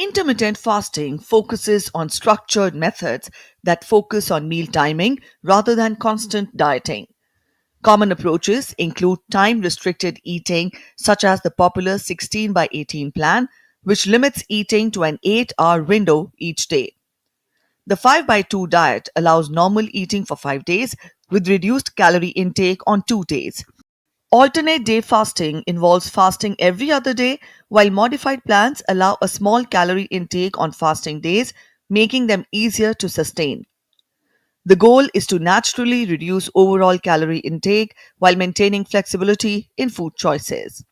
Intermittent fasting focuses on structured methods that focus on meal timing rather than constant dieting. Common approaches include time restricted eating, such as the popular 16 by 18 plan, which limits eating to an 8-hour window each day. The 5 by 2 diet allows normal eating for 5 days with reduced calorie intake on 2 days. Alternate day fasting involves fasting every other day, while modified plans allow a small calorie intake on fasting days, making them easier to sustain. The goal is to naturally reduce overall calorie intake while maintaining flexibility in food choices.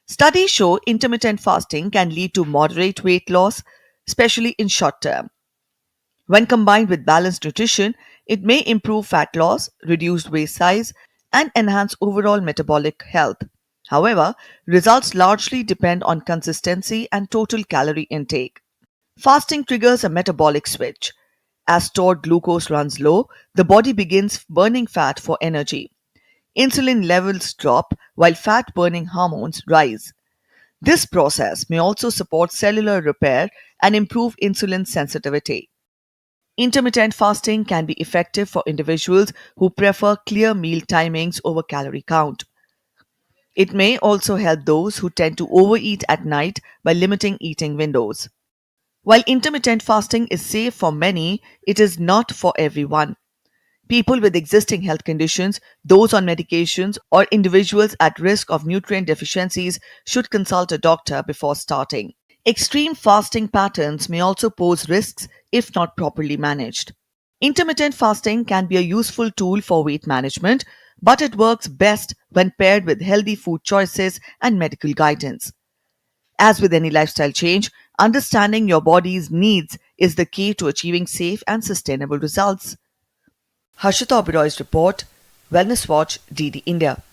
Studies show intermittent fasting can lead to moderate weight loss, especially in short term. When combined with balanced nutrition, it may improve fat loss, reduce waist size, and enhance overall metabolic health. However, results largely depend on consistency and total calorie intake. Fasting triggers a metabolic switch. As stored glucose runs low, the body begins burning fat for energy. Insulin levels drop while fat burning hormones rise. This process may also support cellular repair and improve insulin sensitivity. Intermittent fasting can be effective for individuals who prefer clear meal timings over calorie count. It may also help those who tend to overeat at night by limiting eating windows. While intermittent fasting is safe for many, it is not for everyone. People with existing health conditions, those on medications, or individuals at risk of nutrient deficiencies should consult a doctor before starting. Extreme fasting patterns may also pose risks if not properly managed. Intermittent fasting can be a useful tool for weight management, but it works best when paired with healthy food choices and medical guidance. As with any lifestyle change, understanding your body's needs is the key to achieving safe and sustainable results. Harshita Oberoi's report, Wellness Watch, DD India.